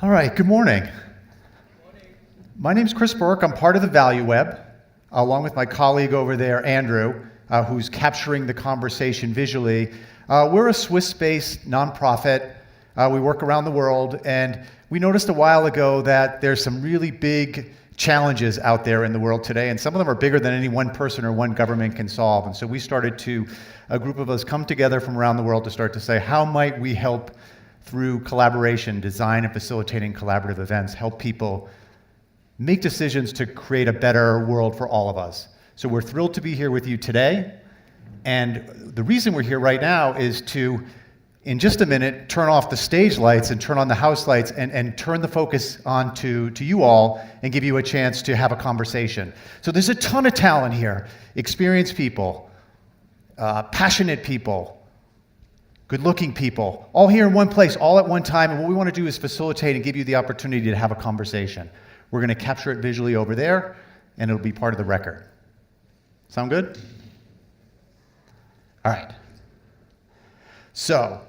All right, good morning. My name's Chris Burke. I'm part of the Value Web, along with my colleague over there, Andrew, who's capturing the conversation visually. We're a Swiss-based nonprofit. We work around the world, and we noticed a while ago that there's some really big challenges out there in the world today, and some of them are bigger than any one person or one government can solve. And so we started to, a group of us, come together from around the world to start to say, how might we help through collaboration, design and facilitating collaborative events, help people make decisions to create a better world for all of us. So we're thrilled to be here with you today. And the reason we're here right now is to, in just a minute, turn off the stage lights and turn on the house lights and turn the focus on to you all and give you a chance to have a conversation. So there's a ton of talent here. Experienced people, passionate people, good-looking people, all here in one place, all at one time, and what we want to do is facilitate and give you the opportunity to have a conversation. We're going to capture it visually over there, and it'll be part of the record. Sound good? All right. So,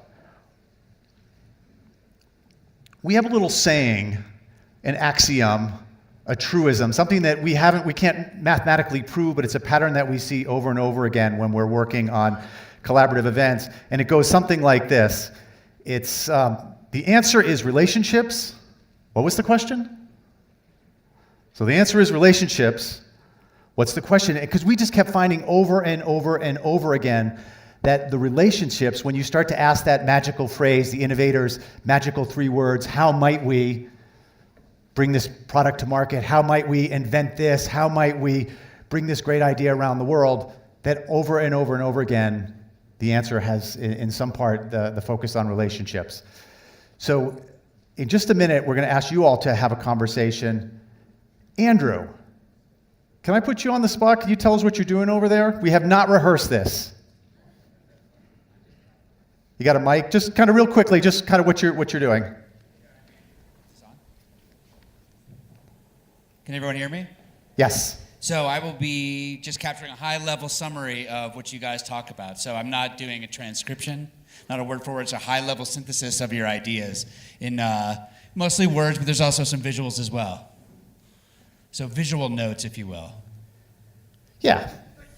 we have a little saying, an axiom, a truism, something that we can't mathematically prove, but it's a pattern that we see over and over again when we're working on collaborative events, and it goes something like this. It's, the answer is relationships. What was the question? So the answer is relationships. What's the question? Because we just kept finding over and over and over again that the relationships, when you start to ask that magical phrase, the innovator's magical 3 words, how might we bring this product to market? How might we invent this? How might we bring this great idea around the world? That over and over and over again, the answer has, in some part, the focus on relationships. So in just a minute, we're going to ask you all to have a conversation. Andrew, can I put you on the spot? Can you tell us what you're doing over there? We have not rehearsed this. You got a mic? Just kind of real quickly, just kind of what you're doing. Can everyone hear me? Yes. So I will be just capturing a high-level summary of what you guys talk about. So I'm not doing a transcription, not a word for word. It's a high-level synthesis of your ideas in mostly words, but there's also some visuals as well. So visual notes, if you will. Yeah.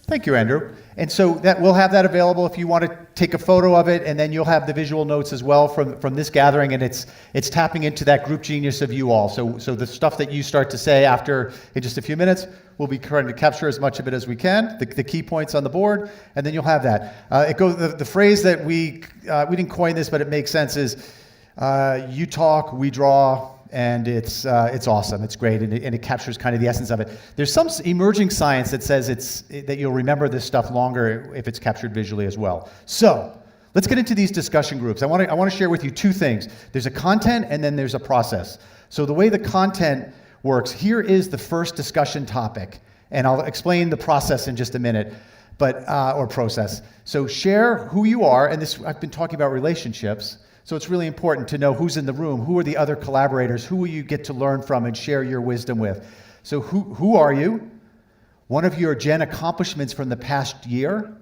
Thank you, Andrew. And so that we'll have that available if you want to take a photo of it, and then you'll have the visual notes as well from this gathering, and it's tapping into that group genius of you all. So the stuff that you start to say after in just a few minutes, we'll be trying to capture as much of it as we can, the key points on the board, and then you'll have that. It goes the phrase that we didn't coin this, but it makes sense is you talk, we draw. And it's awesome. It's great, and it captures kind of the essence of it. There's some emerging science that says that you'll remember this stuff longer if it's captured visually as well. So let's get into these discussion groups. I want to share with you 2 things. There's a content, and then there's a process. So the way the content works, here is the first discussion topic, and I'll explain the process in just a minute, or process. So share who you are, and this I've been talking about relationships. So it's really important to know who's in the room, who are the other collaborators, who will you get to learn from and share your wisdom with. So who are you? One of your Gen accomplishments from the past year.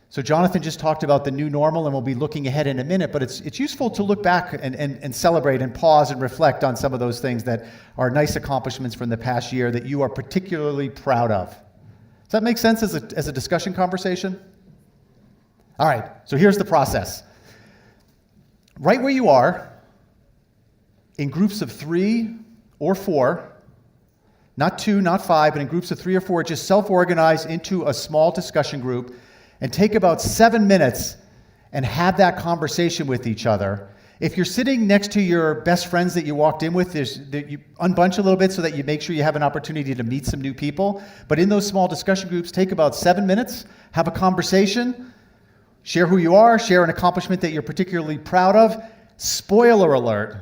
So Jonathan just talked about the new normal, and we'll be looking ahead in a minute, but it's useful to look back and celebrate and pause and reflect on some of those things that are nice accomplishments from the past year that you are particularly proud of. Does that make sense as a discussion conversation? All right, so here's the process. Right where you are, in groups of 3 or 4, not 2, not 5, but in groups of 3 or 4, just self-organize into a small discussion group and take about 7 minutes and have that conversation with each other. If you're sitting next to your best friends that you walked in with, you unbunch a little bit so that you make sure you have an opportunity to meet some new people. But in those small discussion groups, take about 7 minutes, have a conversation, share who you are, share an accomplishment that you're particularly proud of. Spoiler alert.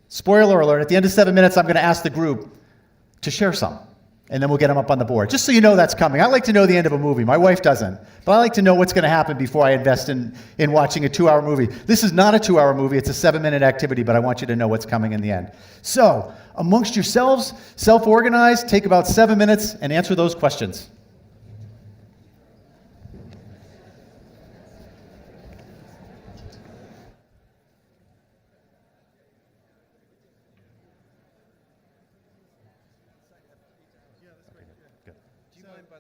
Spoiler alert. At the end of 7 minutes, I'm going to ask the group to share some, and then we'll get them up on the board. Just so you know that's coming. I like to know the end of a movie. My wife doesn't. But I like to know what's going to happen before I invest in watching a 2-hour movie. This is not a 2-hour movie. It's a 7-minute activity, but I want you to know what's coming in the end. So, amongst yourselves, self-organize, take about 7 minutes, and answer those questions.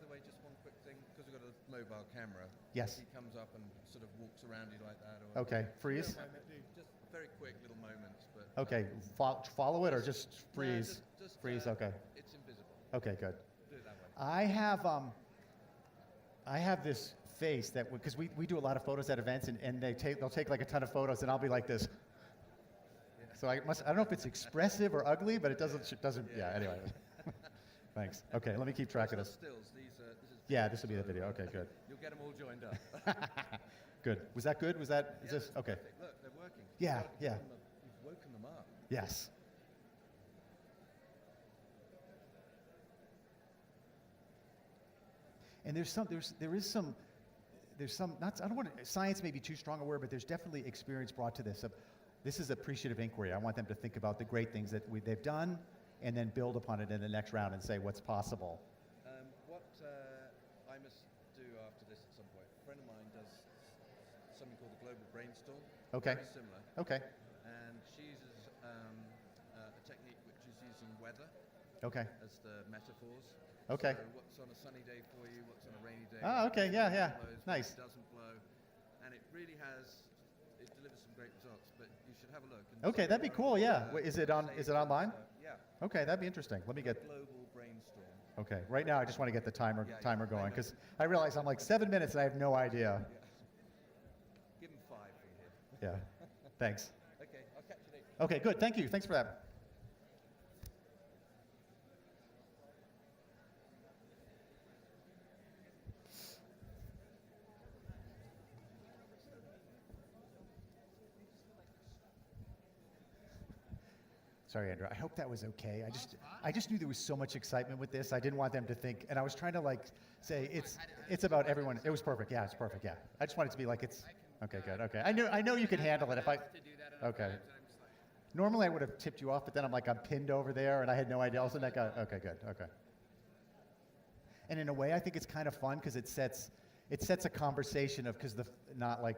the way, just one quick thing, because we've got a mobile camera. Yes. He comes up and sort of walks around you like that. Or Okay, freeze. Just very quick little moments, but. Okay, follow it or just freeze? No, just, freeze, okay. It's invisible. Okay, good. Do it that way. I have this face that, because we do a lot of photos at events, and they'll take like a ton of photos, and I'll be like this. Yeah. So I don't know if it's expressive or ugly, but it doesn't, yeah, anyway. Thanks. Okay, let me keep track of this. Stills. This is Yeah, this will be the video. Okay, good. You'll get them all joined up. Good. Was that good? Is this, that's okay. perfect. Look, they're working. Yeah, yeah. You've woken them up. Yes. And there is some, not, I don't want to, science may be too strong a word, but there's definitely experience brought to this. This is appreciative inquiry. I want them to think about the great things that they've done and then build upon it in the next round and say what's possible. What I must do after this at some point, a friend of mine does something called the Global Brainstorm. Okay. Very similar. Okay. And she uses a technique which is using weather Okay. as the metaphors. Okay. So what's on a sunny day for you, what's on a rainy day. Ah, okay, yeah, yeah. What blows, Nice. What doesn't blow. And it really it delivers some great results, but you should have a look. And Okay, see that'd be where cool, yeah. it's, Wait, is it online? Yeah. Okay, that'd be interesting. Let me get, Global Brainstorm. okay. Right now I just want to get the timer Yeah, going I know. because I realize I'm like 7 minutes and I have no idea. Yeah. Give them 5 from here. Yeah. Thanks. Okay, I'll catch you later. Okay, good. Thank you. Thanks for that. Sorry, Andrew. I hope that was okay. I just knew there was so much excitement with this. I didn't want them to think, and I was trying to like say it's about everyone. It was perfect. Yeah, it's perfect. Yeah. I just wanted it to be like it's. Okay, good. Okay. I know you can handle it if I. Okay. Normally I would have tipped you off, but then I'm pinned over there, and I had no idea. All of a sudden that guy. Okay, good. Okay. And in a way, I think it's kind of fun because it sets a conversation of not like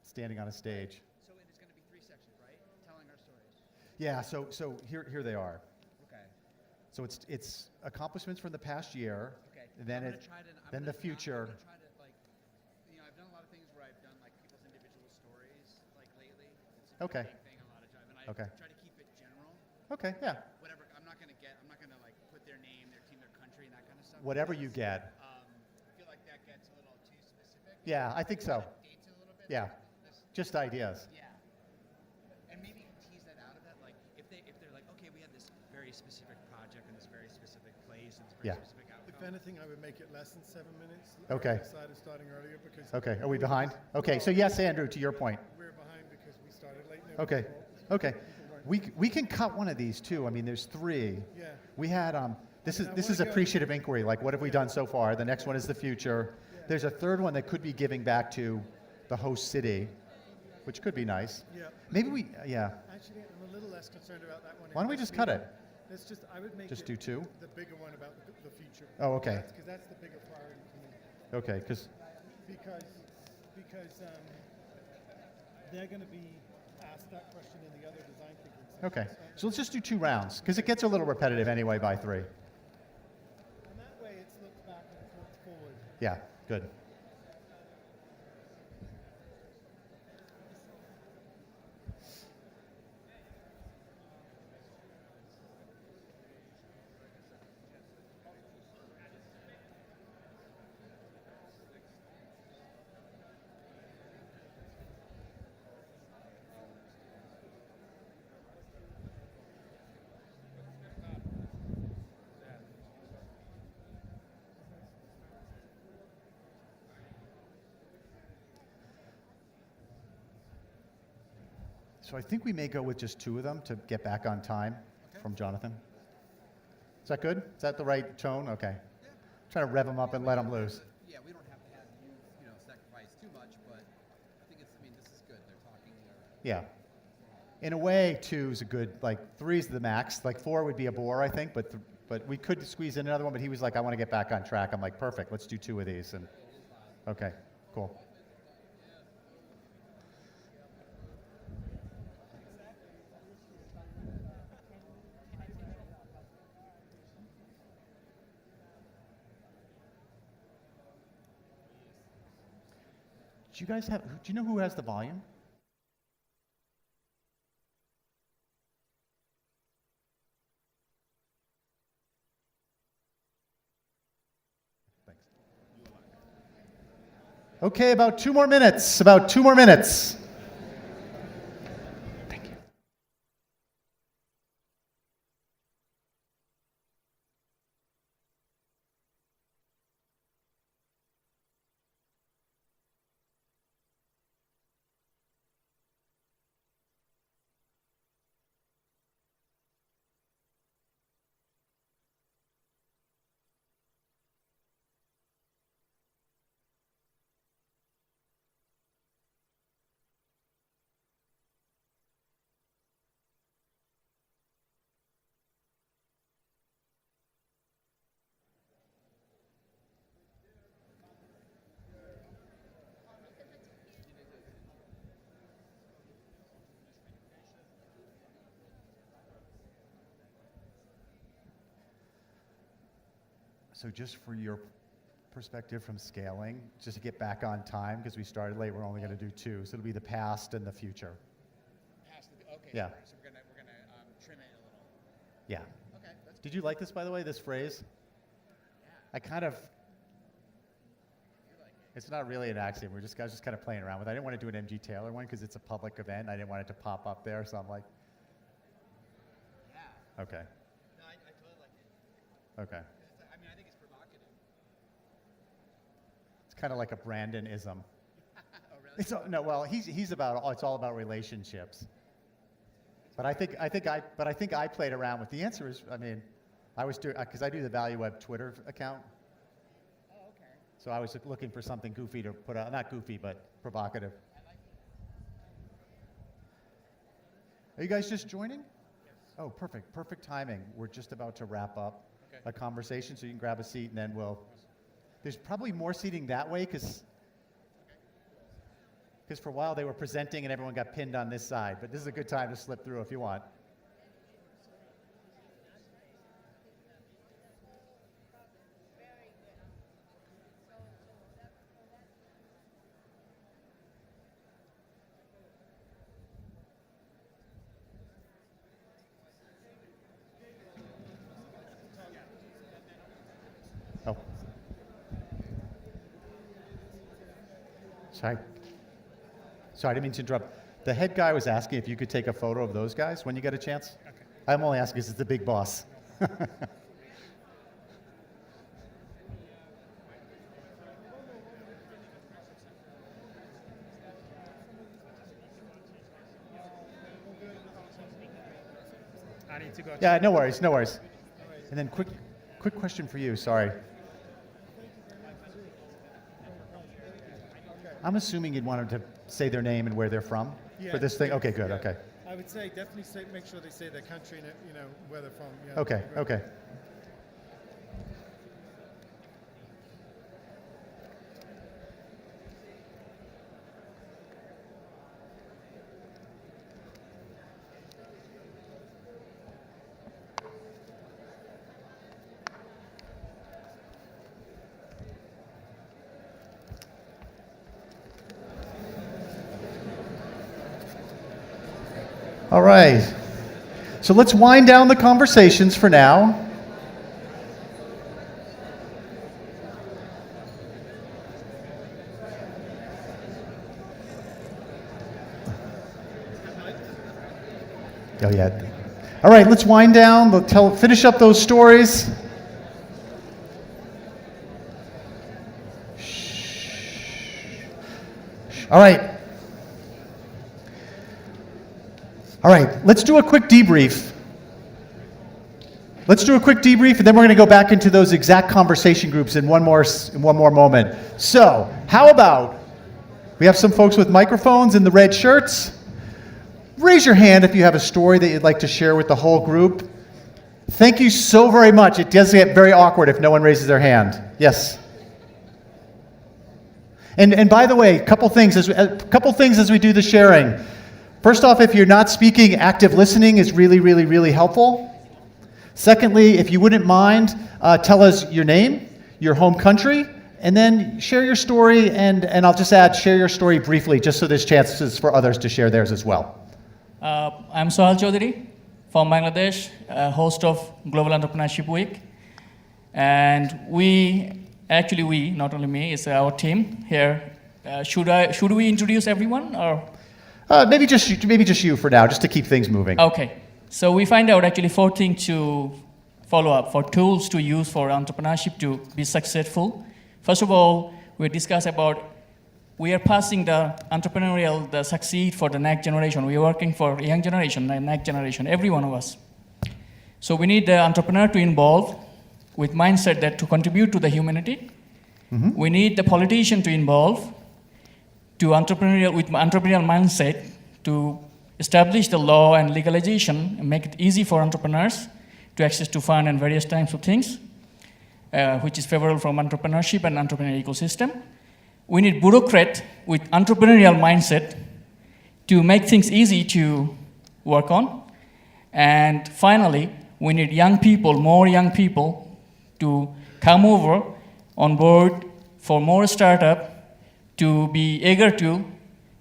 standing on a stage. So it's going to be 3 sections, right? Telling our stories. Yeah, so here they are. Okay. So it's accomplishments from the past year. Okay. And then then the future. I'm going to try to I've done a lot of things where I've done like people's individual stories like lately. It's a Okay. big thing a lot of time, and I Okay. try to keep it general. Okay, yeah. Whatever. I'm not going to like put their name, their team, their country, and that kind of stuff. Whatever you get. I feel like that gets a little too specific. Yeah, I think so. Dates it a little bit. Yeah. Just ideas. Yeah. And maybe tease that out of it. Like if they're like, okay, we have this very specific project in this very specific place and this very Yeah. specific outcome. If anything, I would make it less than 7 minutes. Okay. I decided starting earlier because Okay, are we behind? Okay, so yes, Andrew, to your point. we're behind because we started late. Okay, okay. We can cut one of these too. I mean, there's 3. Yeah. We had this I is wanna go- appreciative inquiry. Like, what have we done so far? The next one is the future. Yeah. There's a third one that could be giving back to the host city, which could be nice. Yeah. Maybe yeah. Actually, I'm a little less concerned about that one. Why don't we just cut it? I would make Just it do 2? the bigger one about the future. Oh, okay. Because that's the bigger priority for me. Okay, because Because they're going to be asked that question in the other design thinking sessions. okay. So let's just do 2 rounds because it gets a little repetitive anyway by 3. And that way it's looked back and it's looked forward. Yeah, good. So I think we may go with just 2 of them to get back on time from Jonathan. Is that good? Is that the right tone? Okay. Trying to rev them up and let them loose. Yeah, we don't have to have you sacrifice too much, but I think this is good. They're talking. Yeah. In a way, 2 is a good, like 3 is the max. Like 4 would be a bore, I think, but we could squeeze in another one, but he was like, I want to get back on track. I'm like, perfect, let's do 2 of these. And okay, cool. Do you guys have, do you know who has the volume? Thanks. Okay, about 2 more minutes. About 2 more minutes. Thank you. So just for your perspective from scaling, just to get back on time, because we started late, we're only going to do 2. So it'll be the past and the future. Okay. Yeah. So we're gonna trim it a little. Yeah. Okay. That's Did you like this, by the way, this phrase? Yeah. I kind of, I like it. it's not really an axiom. I was just kind of playing around with it. I didn't want to do an MG Taylor one because it's a public event. I didn't want it to pop up there, so I'm like, Yeah. okay, No, I totally like it. okay. I mean, I think it's provocative. It's kind of like a Brandon-ism. Oh, really? It's no, well, he's about it's all about relationships. But I think I played around with the answer is, I mean, I was doing because I do the Value Web Twitter account, Oh, okay. so I was looking for something goofy to put out, not goofy but provocative. I like it. Are you guys just joining? Yes. Oh, perfect timing. We're just about to wrap up a conversation, so you can grab a seat and then there's probably more seating that way because for a while they were presenting and everyone got pinned on this side, but this is a good time to slip through if you want. Oh. Sorry, I didn't mean to interrupt. The head guy was asking if you could take a photo of those guys when you get a chance. Okay. I'm only asking because it's the big boss. I need to go. Yeah, no worries. And then quick question for you, sorry. I'm assuming you'd want them to say their name and where they're from for this thing? Okay, good, okay. I would say definitely make sure they say their country and where they're from. Yeah, Okay, okay. All right. So let's wind down the conversations for now. Oh yeah. All right, let's wind down. Finish up those stories. All right. All right, let's do a quick debrief. And then we're going to go back into those exact conversation groups in one more moment. So, how about we have some folks with microphones in the red shirts? Raise your hand if you have a story that you'd like to share with the whole group. Thank you so very much. It does get very awkward if no one raises their hand. Yes. And by the way, a couple things as we do the sharing. First off, if you're not speaking, active listening is really, really, really helpful. Secondly, if you wouldn't mind, tell us your name, your home country, And then share your story, and I'll just add, share your story briefly, just so there's chances for others to share theirs as well. I'm Sohail Chaudhary from Bangladesh, host of Global Entrepreneurship Week. And not only me, it's our team here. Should we introduce everyone, or? Maybe just you for now, just to keep things moving. Okay. So we find out actually 4 things to follow up, for tools to use for entrepreneurship to be successful. First of all, we discuss about we are passing the succeed for the next generation. We are working for young generation, the next generation, every one of us. So we need the entrepreneur to involve with mindset that to contribute to the humanity. Mm-hmm. We need the politician to involve with entrepreneurial mindset to establish the law and legalization and make it easy for entrepreneurs to access to fund and various types of things, which is favorable from entrepreneurship and entrepreneurial ecosystem. We need bureaucrat with entrepreneurial mindset to make things easy to work on. And finally, we need more young people to come over on board for more startup, to be eager to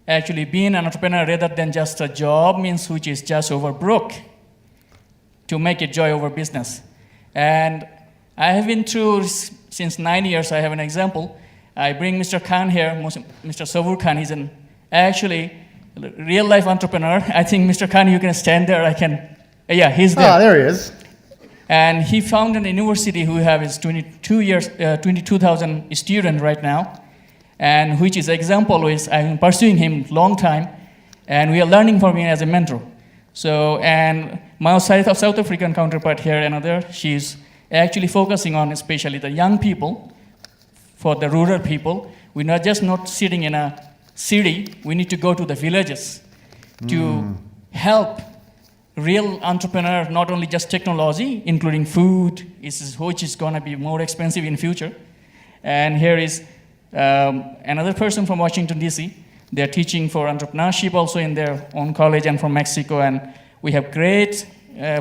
actually be an entrepreneur rather than just a job which is just over broke, to make it joy over business. And I have been through, since 9 years, I have an example. I bring Mr. Khan here, Mr. Sabur Khan. He's an actually real-life entrepreneur. I think, Mr. Khan, you can stand there. He's there. Ah, there he is. And he founded a university who has 22,000 students right now, and which is example is I've been pursuing him long time, and we are learning from him as a mentor. So, and my South African counterpart here, she's actually focusing on especially the young people, for the rural people. We're not sitting in a city, we need to go to the villages to help real entrepreneur, not only just technology, including food, which is gonna be more expensive in future. And here is another person from Washington, D.C. They're teaching for entrepreneurship also in their own college, and from Mexico. And we have great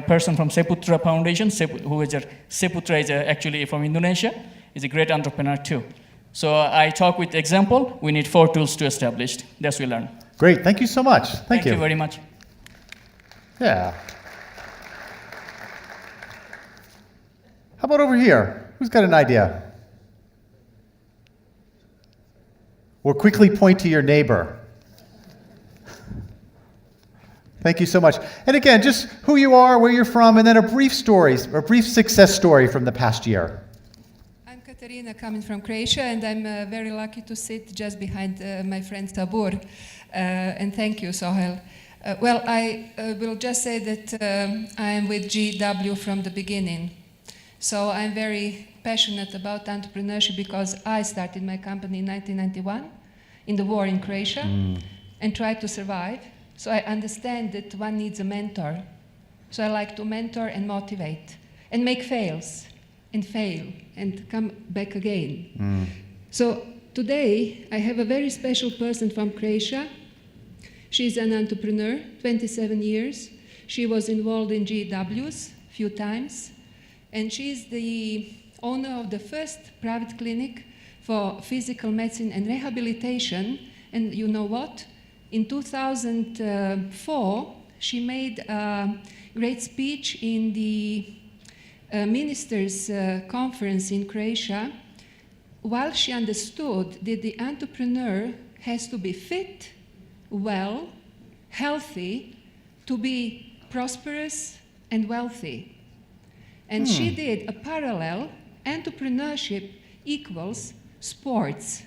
person from Seputra Foundation, Seputra is actually from Indonesia, is a great entrepreneur too. So I talk with example, we need 4 tools to establish. That's we learn. Great, thank you so much. Thank you. Thank you very much. Yeah. How about over here? Who's got an idea? Or quickly point to your neighbor. Thank you so much. And again, just who you are, where you're from, and then a brief success story from the past year. I'm Katarina, coming from Croatia, and I'm very lucky to sit just behind my friend Tabor. And thank you, Sohail. Well, I will just say that I am with GW from the beginning. So I'm very passionate about entrepreneurship because I started my company in 1991 in the war in Croatia and tried to survive. So I understand that one needs a mentor. So I like to mentor and motivate and make fails and fail and come back again. So today I have a very special person from Croatia. She's an entrepreneur, 27 years. She was involved in GWs a few times. And she's the owner of the first private clinic for physical medicine and rehabilitation. And you know what? In 2004, she made a great speech in the ministers' conference in Croatia, while she understood that the entrepreneur has to be fit, well, healthy, to be prosperous and wealthy. And she did a parallel, entrepreneurship equals sports.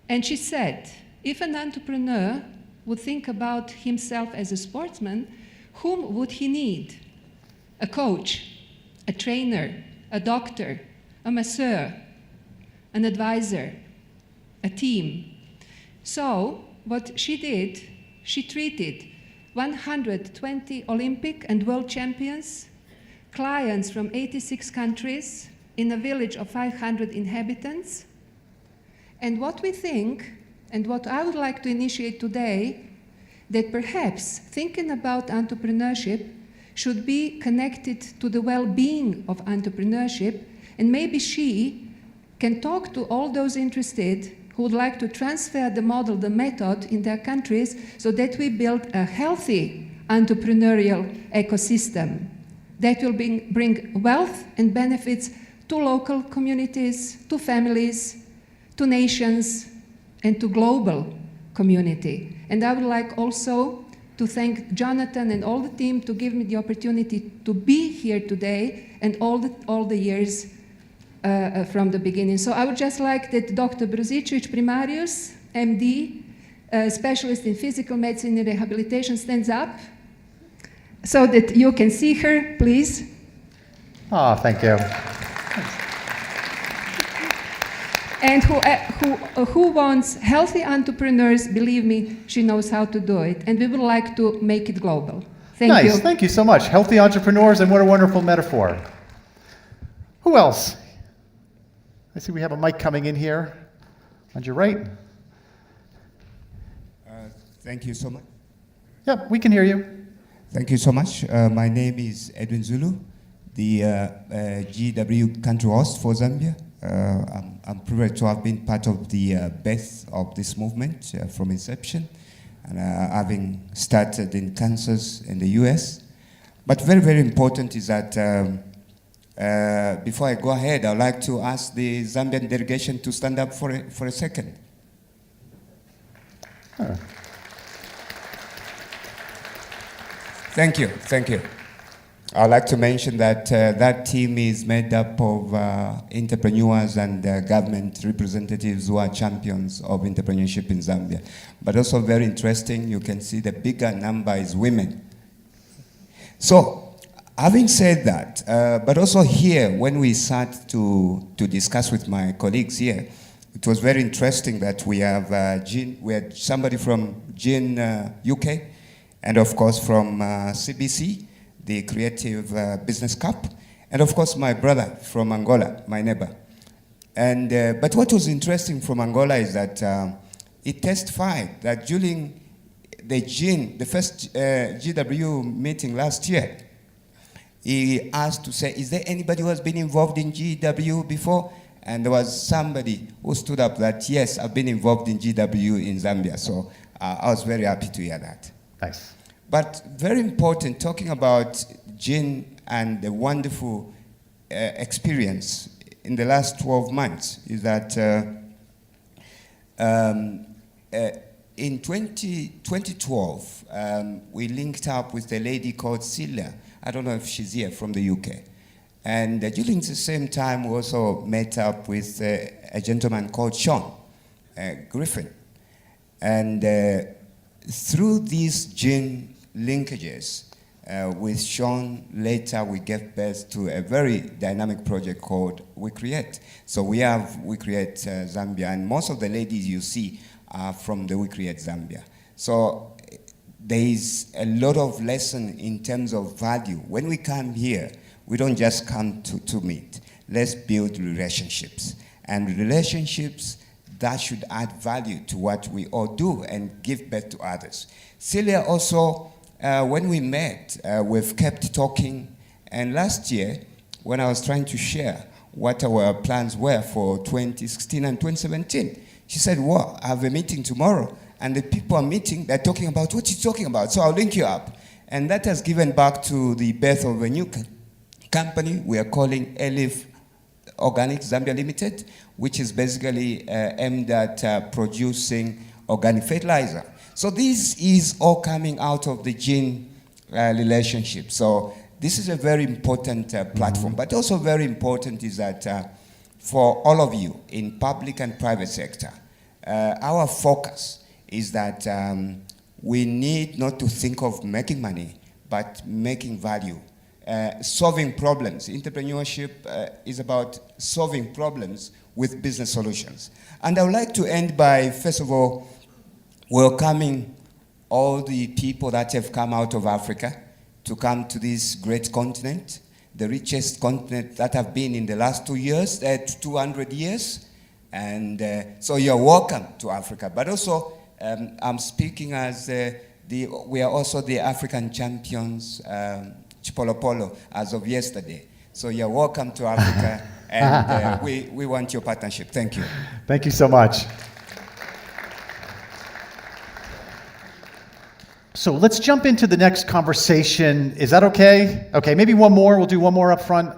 And she said, if an entrepreneur would think about himself as a sportsman, whom would he need? A coach, a trainer, a doctor, a masseur, an advisor, a team. So what she did, she treated 120 Olympic and world champions, clients from 86 countries in a village of 500 inhabitants. And what we think, and what I would like to initiate today, that perhaps thinking about entrepreneurship should be connected to the well-being of entrepreneurship, and maybe she can talk to all those interested who would like to transfer the model, the method in their countries so that we build a healthy entrepreneurial ecosystem that will bring wealth and benefits to local communities, to families, to nations, and to global community. And I would like also to thank Jonathan and all the team to give me the opportunity to be here today and all the years from the beginning. So I would just like that Dr. Bruzicevic Primarius, MD, specialist in physical medicine and rehabilitation, stands up so that you can see her, please. Oh, thank you. And who wants healthy entrepreneurs, believe me, she knows how to do it. And we would like to make it global. Thank you. Nice, thank you so much. Healthy entrepreneurs, and what a wonderful metaphor. Who else? I see we have a mic coming in here on your right. Thank you so much. Yep, we can hear you. Thank you so much. My name is Edwin Zulu, the GW country host for Zambia. I'm privileged to have been part of the birth of this movement from inception, and having started in Kansas in the US. But very, very important is that before I go ahead, I'd like to ask the Zambian delegation to stand up for a second. Oh. Thank you, thank you. I'd like to mention that that team is made up of entrepreneurs and government representatives who are champions of entrepreneurship in Zambia. But also very interesting, you can see the bigger number is women. So, having said that, but also here, when we sat to discuss with my colleagues here, it was very interesting that we have we had somebody from GEN UK, and of course from CBC, the Creative Business Cup, and of course my brother from Angola, my neighbor. And but what was interesting from Angola is that it testified that during the GEN, the first GW meeting last year, he asked to say, is there anybody who has been involved in GW before? And there was somebody who stood up that, yes, I've been involved in GW in Zambia. So I was very happy to hear that. Nice. But very important, talking about GEN and the wonderful experience in the last 12 months is that in 2012, we linked up with a lady called Celia. I don't know if she's here, from the UK. And during the same time, we also met up with a gentleman called Sean Griffin. And through these GEN linkages with Sean, later we gave birth to a very dynamic project called We Create. So we have We Create Zambia, and most of the ladies you see are from the We Create Zambia. So there is a lot of lesson in terms of value. When we come here, we don't just come to meet. Let's build relationships. And relationships that should add value to what we all do and give back to others. Celia also, when we met, we've kept talking. And last year, when I was trying to share what our plans were for 2016 and 2017, she said, well, I have a meeting tomorrow. And the people are meeting, they're talking about what you're talking about. So I'll link you up. And that has given back to the birth of a new company we are calling Elif Organic Zambia Limited, which is basically aimed at producing organic fertilizer. So this is all coming out of the GEN relationship. So this is a very important platform, but also very important is that for all of you in public and private sector, our focus is that we need not to think of making money, but making value. Solving problems. Entrepreneurship is about solving problems with business solutions. And I would like to end by, first of all, welcoming all the people that have come out of Africa to come to this great continent, the richest continent that have been in the last 2 years, 200 years. And so you're welcome to Africa. But also, I'm speaking as we are also the African champions, Chipolopolo, as of yesterday. So you're welcome to Africa, And we want your partnership. Thank you. Thank you so much. So let's jump into the next conversation. Is that okay? Okay, maybe one more. We'll do one more up front.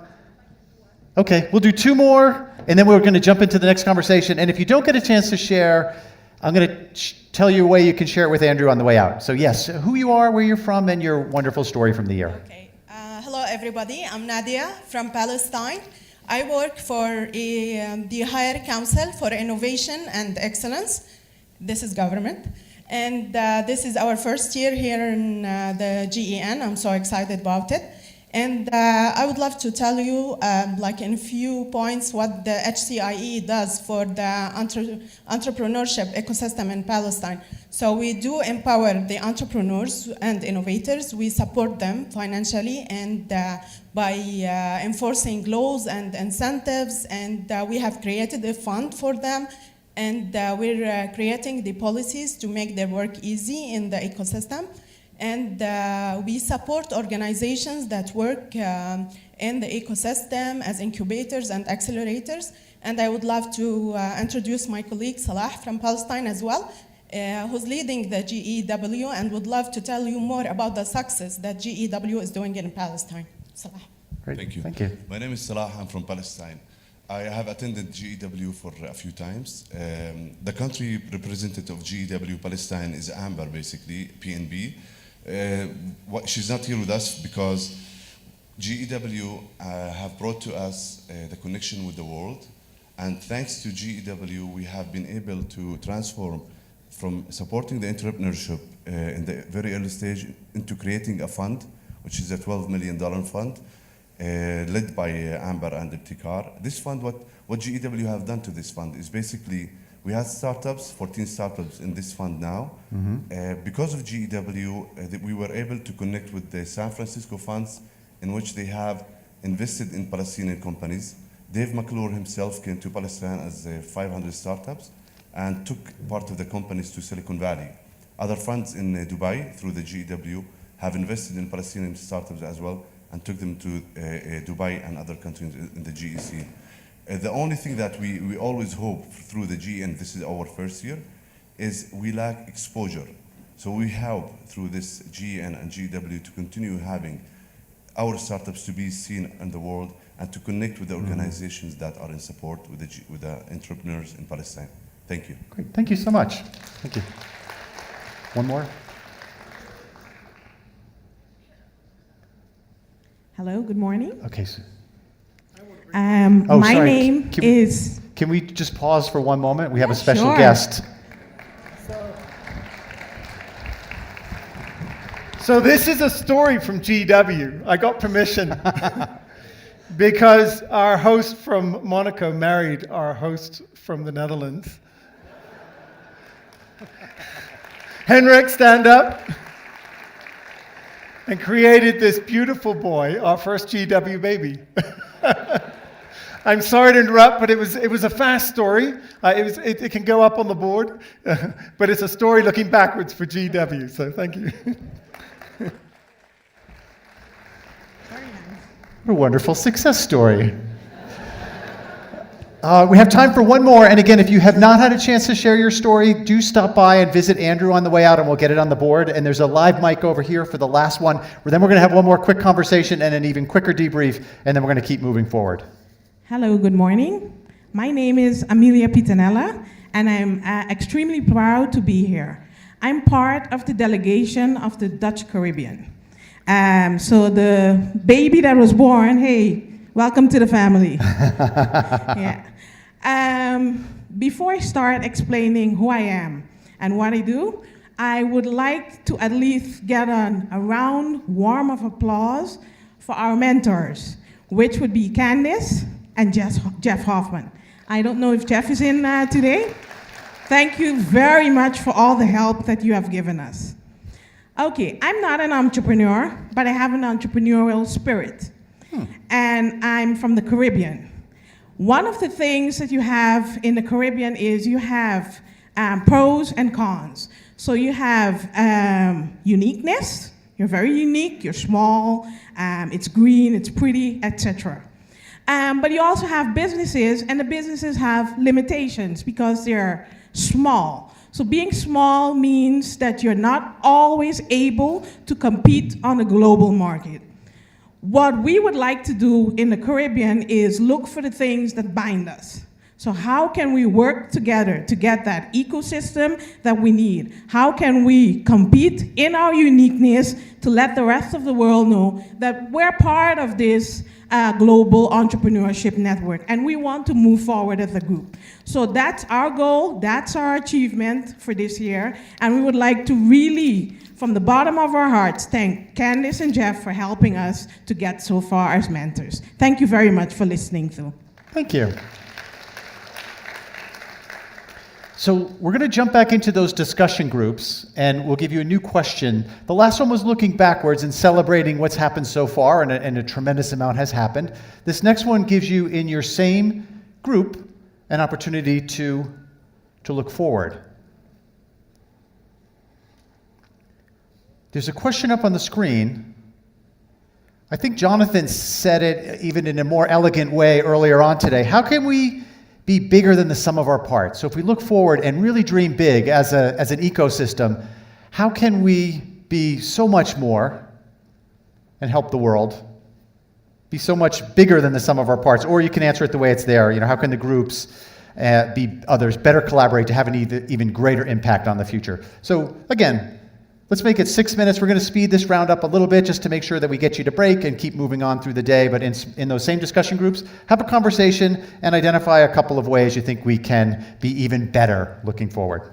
Okay, we'll do two more, and then we're going to jump into the next conversation. And if you don't get a chance to share, I'm going to tell you a way you can share it with Andrew on the way out. So yes, who you are, where you're from, and your wonderful story from the year. Okay. Hello, everybody. I'm Nadia from Palestine. I work for the Higher Council for Innovation and Excellence. This is government. And this is our first year here in the GEN. I'm so excited about it. And I would love to tell you, like in a few points, what the HCIE does for the entrepreneurship ecosystem in Palestine. So we do empower the entrepreneurs and innovators. We support them financially and by enforcing laws and incentives. And we have created a fund for them. And we're creating the policies to make their work easy in the ecosystem. And we support organizations that work in the ecosystem as incubators and accelerators. And I would love to introduce my colleague Salah from Palestine as well, who's leading the GEW and would love to tell you more about the success that GEW is doing in Palestine. Salah. Great. Thank you. Thank you. My name is Salah. I'm from Palestine. I have attended GEW for a few times. The country representative of GEW Palestine is Amber, basically, PNB. She's not here with us because GEW have brought to us the connection with the world. And thanks to GEW, we have been able to transform from supporting the entrepreneurship in the very early stage into creating a fund, which is a $12 million fund, led by Amber and Ibtikar. This fund, what GEW have done to this fund is basically, we had startups, 14 startups in this fund now. Because of GEW, we were able to connect with the San Francisco funds in which they have invested in Palestinian companies. Dave McClure himself came to Palestine as 500 startups and took part of the companies to Silicon Valley. Other funds in Dubai through the GEW have invested in Palestinian startups as well and took them to Dubai and other countries in the GEC. The only thing that we always hope through the GEN, this is our first year, is we lack exposure. So we hope through this GEN and GEW to continue having our startups to be seen in the world and to connect with the organizations that are in support with the entrepreneurs in Palestine. Thank you. Great. Thank you so much. Thank you. One more. Hello, good morning. Okay. So, My sorry. name is... Can we just pause for one moment? We have a special sure. guest. So this is a story from GW. I got permission because our host from Monaco married our host from the Netherlands. Henrik, stand up. And created this beautiful boy, our first GW baby. I'm sorry to interrupt, but it was a fast story. It can go up on the board, but it's a story looking backwards for GW. So thank you. What a wonderful success story. We have time for one more. And again, if you have not had a chance to share your story, do stop by and visit Andrew on the way out and we'll get it on the board. And there's a live mic over here for the last one. Then we're going to have one more quick conversation and an even quicker debrief. And then we're going to keep moving forward. Hello, good morning. My name is Amelia Pitanella, and I'm extremely proud to be here. I'm part of the delegation of the Dutch Caribbean. So the baby that was born, hey, welcome to the family. Yeah. Before I start explaining who I am and what I do, I would like to at least get a round warm of applause for our mentors, which would be Candice and Jeff Hoffman. I don't know if Jeff is in today. Thank you very much for all the help that you have given us. Okay, I'm not an entrepreneur, but I have an entrepreneurial spirit. And I'm from the Caribbean. One of the things that you have in the Caribbean is you have pros and cons. So you have uniqueness. You're very unique, you're small, it's green, it's pretty, etc. But you also have businesses, and the businesses have limitations because they're small. So being small means that you're not always able to compete on a global market. What we would like to do in the Caribbean is look for the things that bind us. So how can we work together to get that ecosystem that we need? How can we compete in our uniqueness to let the rest of the world know that we're part of this global entrepreneurship network, and we want to move forward as a group. So that's our goal, that's our achievement for this year, and we would like to really, from the bottom of our hearts, thank Candice and Jeff for helping us to get so far as mentors. Thank you very much for listening to. Thank you. So we're going to jump back into those discussion groups, and we'll give you a new question. The last one was looking backwards and celebrating what's happened so far, and a tremendous amount has happened. This next one gives you, in your same group, an opportunity to look forward. There's a question up on the screen. I think Jonathan said it even in a more elegant way earlier on today. How can we be bigger than the sum of our parts? So if we look forward and really dream big as an ecosystem, how can we be so much more and help the world? Be so much bigger than the sum of our parts? Or you can answer it the way it's there. You know, how can the groups be others, better collaborate to have an even greater impact on the future? So again, let's make it 6 minutes. We're going to speed this round up a little bit just to make sure that we get you to break and keep moving on through the day. But in those same discussion groups, have a conversation and identify a couple of ways you think we can be even better looking forward.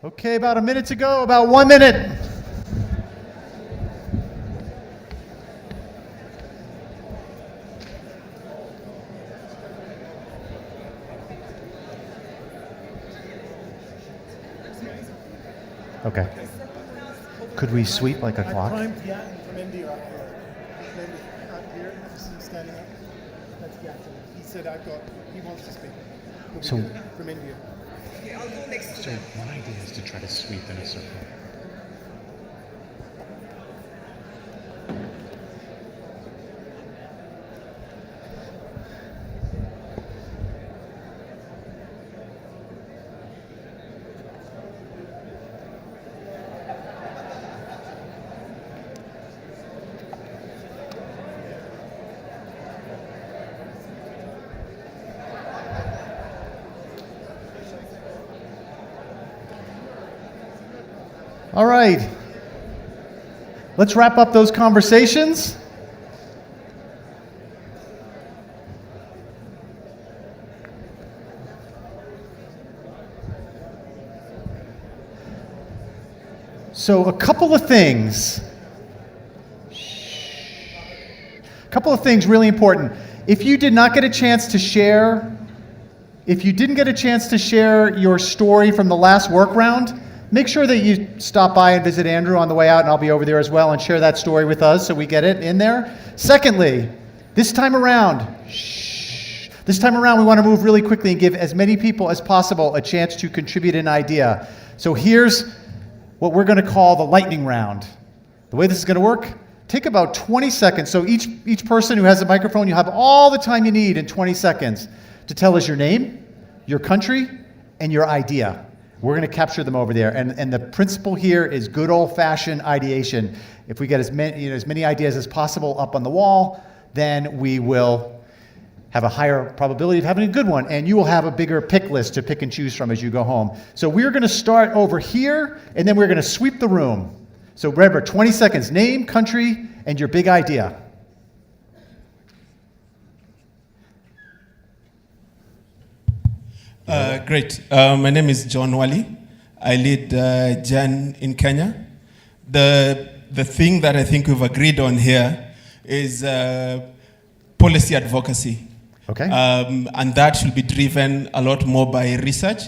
Okay, about a minute to go, about 1 minute. Okay. Could we sweep like a clock? Primed Yatin from India up here. Up here, he's standing up. That's Yatin. He said, he wants to speak. So, From India. so one idea is to try to sweep in a circle. All right. Let's wrap up those conversations. So a couple of things. A couple of things really important. If you did not get a chance to share, if you didn't get a chance to share your story from the last work round, make sure that you stop by and visit Andrew on the way out, and I'll be over there as well, and share that story with us so we get it in there. Secondly, this time around, we want to move really quickly and give as many people as possible a chance to contribute an idea. So here's what we're going to call the lightning round. The way this is going to work, take about 20 seconds. So each person who has a microphone, you have all the time you need in 20 seconds to tell us your name, your country, and your idea. We're going to capture them over there. And the principle here is good old-fashioned ideation. If we get as many ideas as possible up on the wall, then we will have a higher probability of having a good one. And you will have a bigger pick list to pick and choose from as you go home. So we're going to start over here, and then we're going to sweep the room. So remember, 20 seconds, name, country, and your big idea. Great. My name is John Wali. I lead Jan in Kenya. The thing that I think we've agreed on here is policy advocacy. Okay. And that should be driven a lot more by research,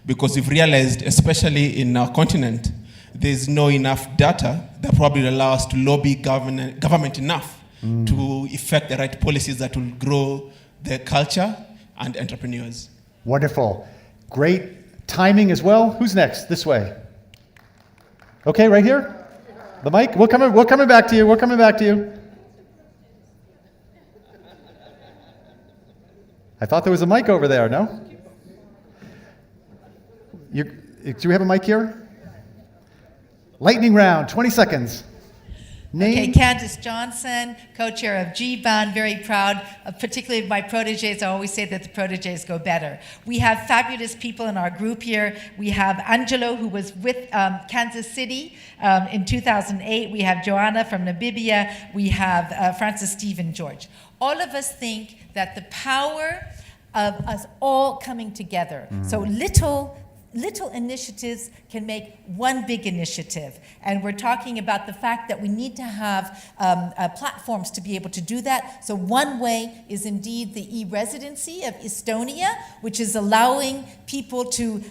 because we've realized, especially in our continent, there's no enough data that probably allow us to lobby government enough to effect the right policies that will grow the culture and entrepreneurs. Wonderful. Great timing as well. Who's next? This way. Okay, right here. The mic. We're coming back to you. We're coming back to you. I thought there was a mic over there, no? Do we have a mic here? Lightning round, 20 seconds. Name? Okay, Candace Johnson, co-chair of G-Bond, very proud of particularly my proteges. I always say that the proteges go better. We have fabulous people in our group here. We have Angelo, who was with Kansas City in 2008. We have Joanna from Namibia. We have Francis Stephen George. All of us think that the power of us all coming together, so little initiatives can make one big initiative. And we're talking about the fact that we need to have platforms to be able to do that. So one way is indeed the e-residency of Estonia, which is allowing people to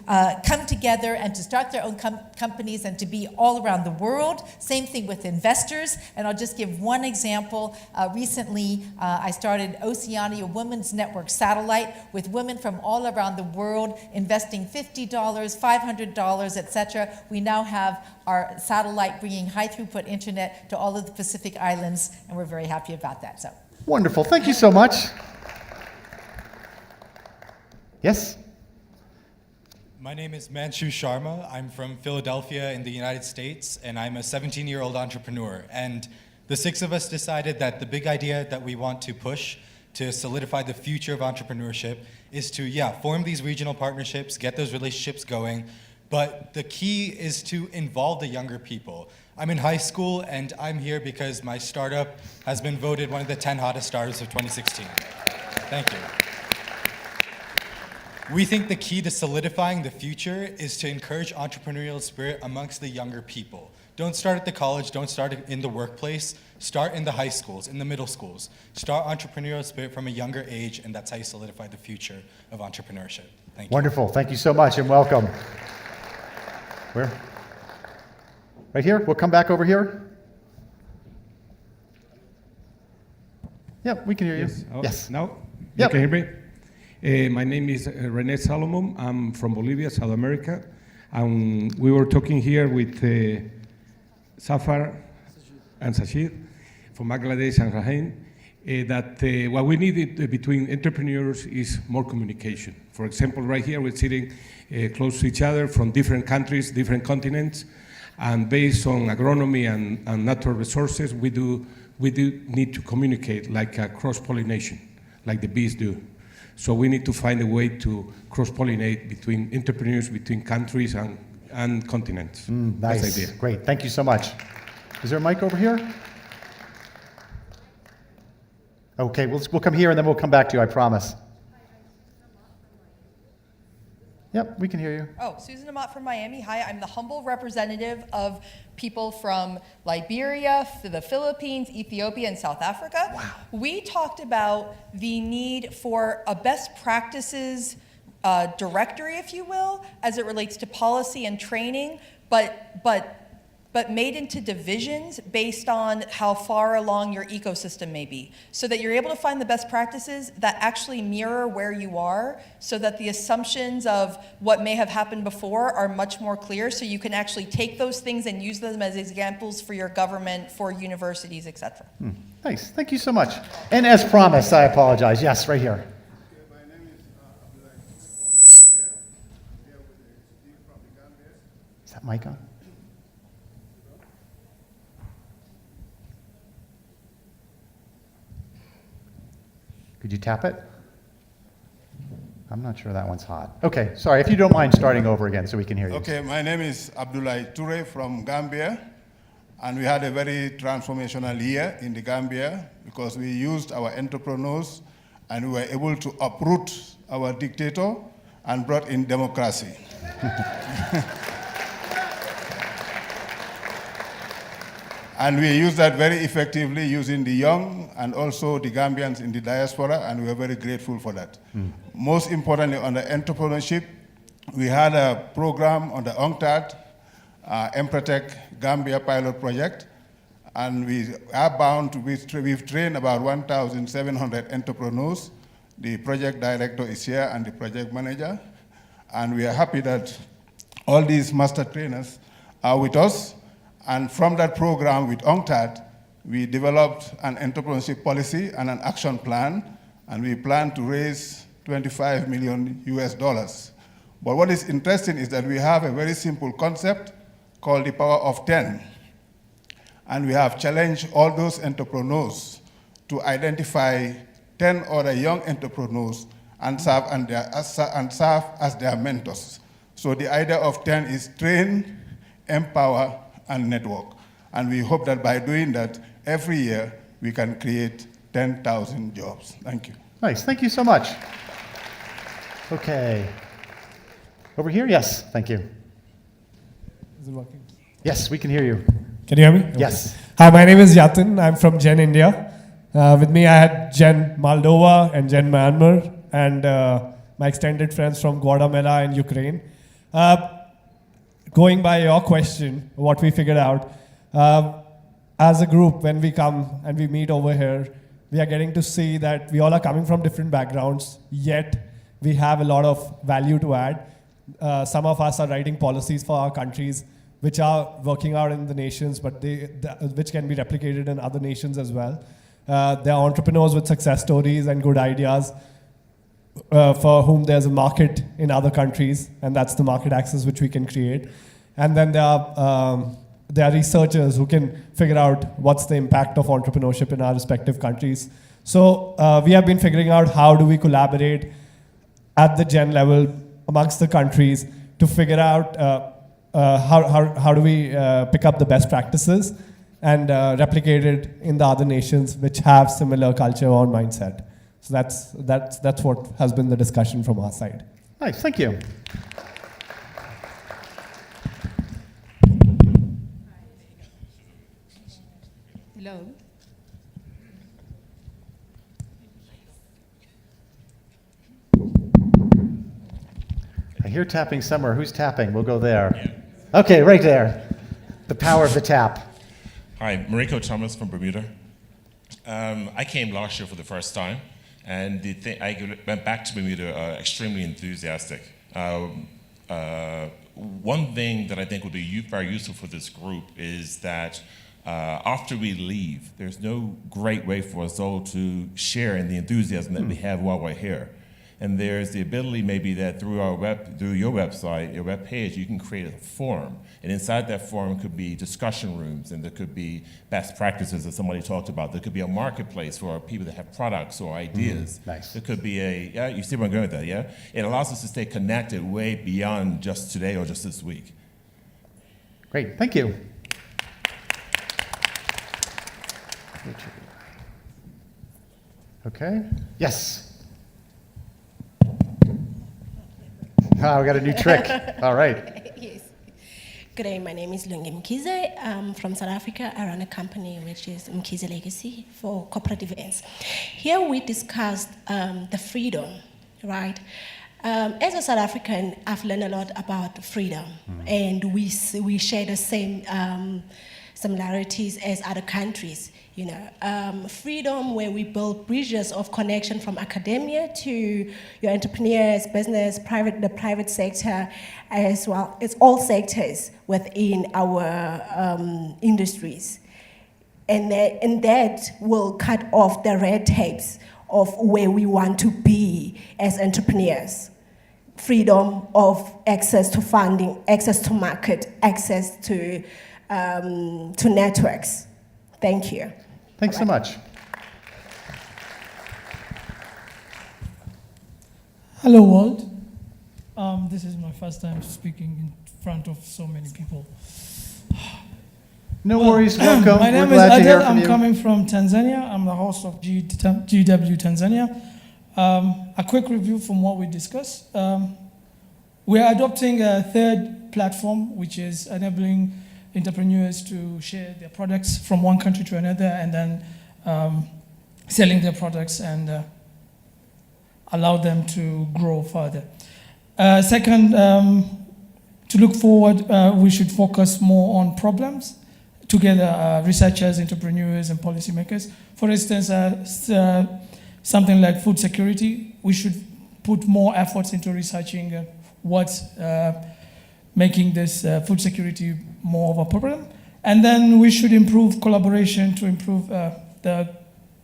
come together and to start their own companies and to be all around the world. Same thing with investors. And I'll just give one example. Recently, I started Oceania Women's Network Satellite with women from all around the world investing $50, $500, etc. We now have our satellite bringing high throughput internet to all of the Pacific Islands, and we're very happy about that. So Wonderful. Thank you so much. Yes? My name is Manshu Sharma. I'm from Philadelphia in the United States, and I'm a 17-year-old entrepreneur. And the six of us decided that the big idea that we want to push to solidify the future of entrepreneurship is to, form these regional partnerships, get those relationships going, but the key is to involve the younger people. I'm in high school, and I'm here because my startup has been voted one of the 10 hottest startups of 2016. Thank you. We think the key to solidifying the future is to encourage entrepreneurial spirit amongst the younger people. Don't start at the college, don't start in the workplace, start in the high schools, in the middle schools. Start entrepreneurial spirit from a younger age, and that's how you solidify the future of entrepreneurship. Thank you. Wonderful. Thank you so much and welcome. Where? Right here? We'll come back over here. Yep, we can hear you. Yes. Yes. Now, Yep. you can hear me? My name is Rene Salomon. I'm from Bolivia, South America. And we were talking here with Safar and Sashid from Bangladesh and Raheem that what we need between entrepreneurs is more communication. For example, right here we're sitting close to each other from different countries, different continents, and based on agronomy and natural resources, we do need to communicate like a cross-pollination, like the bees do. So we need to find a way to cross-pollinate between entrepreneurs, between countries and continents. Nice. That's the idea. Great. Thank you so much. Is there a mic over here? Okay, we'll come here and then we'll come back to you, I promise. Yep, we can hear you. Oh, Susan Amat from Miami. Hi, I'm the humble representative of people from Liberia, the Philippines, Ethiopia, and South Africa. Wow. We talked about the need for a best practices directory, if you will, as it relates to policy and training, but made into divisions based on how far along your ecosystem may be, so that you're able to find the best practices that actually mirror where you are, so that the assumptions of what may have happened before are much more clear, so you can actually take those things and use them as examples for your government, for universities, etc. Nice. Thank you so much. And as promised, I apologize. Yes, right here. Is that mic on? Could you tap it? I'm not sure that one's hot. Okay, sorry, if you don't mind starting over again so we can hear you. Okay, my name is Abdoulaye Toure from Gambia, and we had a very transformational year in the Gambia because we used our entrepreneurs and we were able to uproot our dictator and brought in democracy. And we used that very effectively using the young and also the Gambians in the diaspora, and we are very grateful for that. Most importantly, on the entrepreneurship, we had a program on the UNCTAD, Empretech Gambia pilot project, and we are bound to, we've trained about 1,700 entrepreneurs. The project director is here and the project manager, and we are happy that all these master trainers are with us. And from that program with UNCTAD, we developed an entrepreneurship policy and an action plan, and we plan to raise $25 million US. But what is interesting is that we have a very simple concept called the power of 10. And we have challenged all those entrepreneurs to identify 10 other young entrepreneurs and serve as their mentors. So the idea of 10 is train, empower, and network. And we hope that by doing that, every year we can create 10,000 jobs. Thank you. Nice, thank you so much. Okay. Over here, yes, thank you. Is it working? Yes, we can hear you. Can you hear me? Yes. Okay. Hi, my name is Yatin. I'm from Gen India. With me, I had Gen Moldova and Gen Myanmar, and my extended friends from Guatemala and Ukraine. Going by your question, what we figured out, as a group, when we come and we meet over here, we are getting to see that we all are coming from different backgrounds, yet we have a lot of value to add. Some of us are writing policies for our countries, which are working out in the nations, but which can be replicated in other nations as well. There are entrepreneurs with success stories and good ideas, for whom there's a market in other countries, and that's the market access which we can create. And then there are researchers who can figure out what's the impact of entrepreneurship in our respective countries. So we have been figuring out how do we collaborate at the gen level amongst the countries to figure out how do we pick up the best practices and replicate it in the other nations which have similar culture or mindset. So that's what has been the discussion from our side. Nice, thank you. Hello. I hear tapping somewhere. Who's tapping? We'll go there. Okay, right there. The power of the tap. Hi, Mariko Thomas from Bermuda. I came last year for the first time, and I went back to Bermuda extremely enthusiastic. One thing that I think would be very useful for this group is that after we leave, there's no great way for us all to share in the enthusiasm that we have while we're here. And there's the ability maybe that through your website, your web page, you can create a forum. And inside that forum could be discussion rooms, and there could be best practices that somebody talked about. There could be a marketplace for people that have products or ideas. Nice. There could be you see where I'm going with that, yeah? It allows us to stay connected way beyond just today or just this week. Great, thank you. Okay, yes. Oh, we got a new trick. All right. Yes. Good day, my name is Lungi Mkize. I'm from South Africa. I run a company which is Mkize Legacy for corporate events. Here we discussed the freedom, right? As a South African, I've learned a lot about freedom, and we share the same similarities as other countries. You know, freedom where we build bridges of connection from academia to your entrepreneurs, business, the private sector, as well as all sectors within our industries. And that will cut off the red tapes of where we want to be as entrepreneurs. Freedom of access to funding, access to market, access to networks. Thank you. Thanks so much. Hello, world. This is my first time speaking in front of so many people. No worries, welcome. My name We're is glad to hear Adel. from I'm you. coming from Tanzania. I'm the host of GW Tanzania. A quick review from what we discussed. We are adopting a third platform, which is enabling entrepreneurs to share their products from one country to another, and then selling their products and allow them to grow further. Second, to look forward, we should focus more on problems together, researchers, entrepreneurs, and policymakers. For instance, something like food security, we should put more efforts into researching what's making this food security more of a problem. And then we should improve collaboration to improve the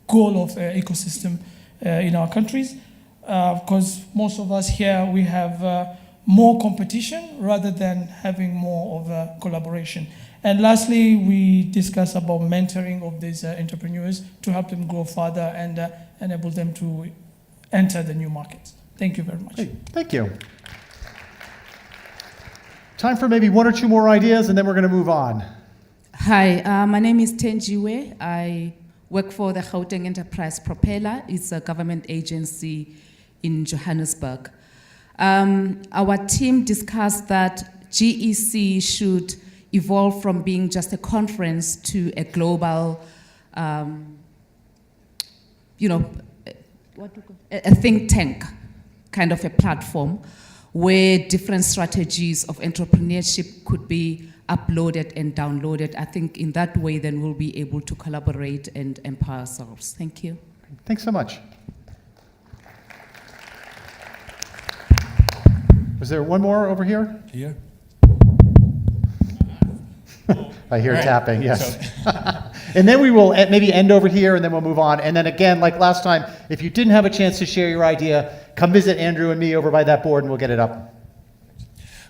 goal of ecosystem in our countries. Because most of us here, we have more competition rather than having more of a collaboration. And lastly, we discuss about mentoring of these entrepreneurs to help them grow further and enable them to enter the new markets. Thank you very much. Hey, thank you. Time for maybe one or two more ideas, and then we're going to move on. Hi, my name is Tenjiwe. I work for the Gauteng Enterprise Propeller. It's a government agency in Johannesburg. Our team discussed that GEC should evolve from being just a conference to a global, a think tank kind of a platform where different strategies of entrepreneurship could be uploaded and downloaded. I think in that way, then we'll be able to collaborate and empower ourselves. Thank you. Thanks so much. Was there one more over here? Here. I hear Right. tapping, yes. And then we will maybe end over here, and then we'll move on. And then again, like last time, if you didn't have a chance to share your idea, come visit Andrew and me over by that board, and we'll get it up.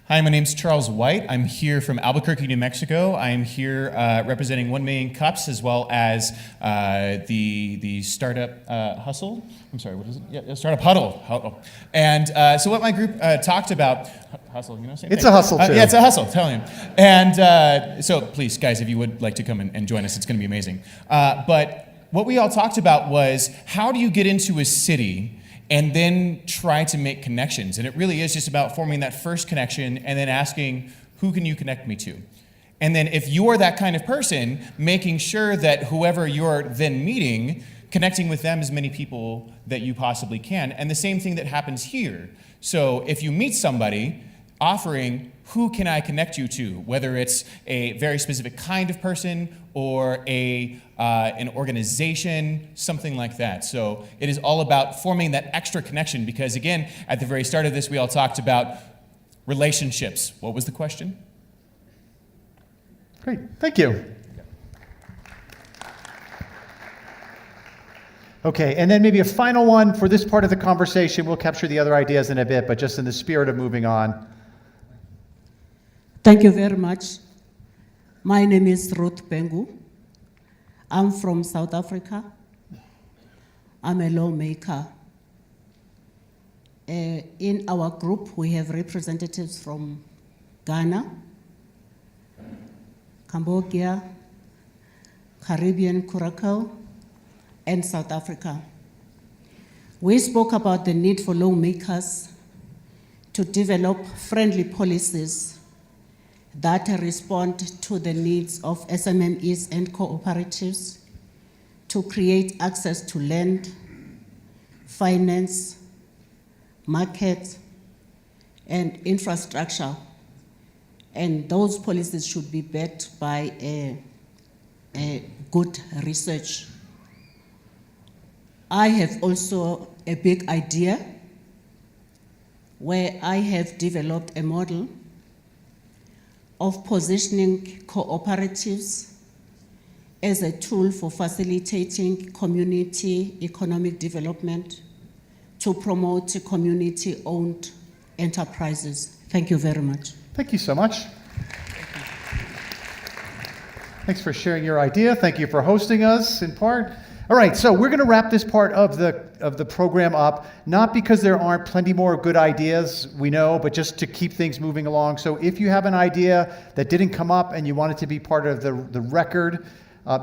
Hi, my name's Charles White. I'm here from Albuquerque, New Mexico. I'm here representing 1 Million Cups, as well as the startup hustle. I'm sorry, what is it? Yeah, startup huddle. And so what my group talked about, hustle, you know, same It's thing. a hustle, too. Yeah, it's a hustle, telling you. And so please, guys, if you would like to come and join us, it's going to be amazing. But what we all talked about was, how do you get into a city and then try to make connections. And it really is just about forming that first connection and then asking, who can you connect me to? And then if you're that kind of person, making sure that whoever you're then meeting, connecting with them as many people that you possibly can. And the same thing that happens here. So if you meet somebody, offering, who can I connect you to? Whether it's a very specific kind of person or an organization, something like that. So it is all about forming that extra connection because again, at the very start of this, we all talked about relationships. What was the question? Great, thank you. Okay, and then maybe a final one for this part of the conversation. We'll capture the other ideas in a bit, but just in the spirit of moving on. Thank you very much. My name is Ruth Pengu. I'm from South Africa. I'm a lawmaker. In our group, we have representatives from Ghana, Cambodia, Caribbean, Curacao, and South Africa. We spoke about the need for lawmakers to develop friendly policies that respond to the needs of SMMEs and cooperatives to create access to land, finance, market, and infrastructure. And those policies should be backed by a good research. I have also a big idea where I have developed a model of positioning cooperatives as a tool for facilitating community economic development to promote community-owned enterprises. Thank you very much. Thank you so much. Thanks for sharing your idea. Thank you for hosting us in part. All right, so we're going to wrap this part of the program up, not because there aren't plenty more good ideas, we know, but just to keep things moving along. So if you have an idea that didn't come up and you want it to be part of the record,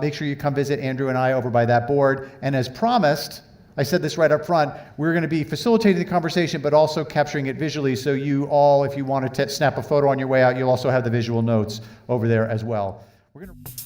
make sure you come visit Andrew and I over by that board. And as promised, I said this right up front, we're going to be facilitating the conversation, but also capturing it visually. So you all, if you want to snap a photo on your way out, you'll also have the visual notes over there as well. We're going to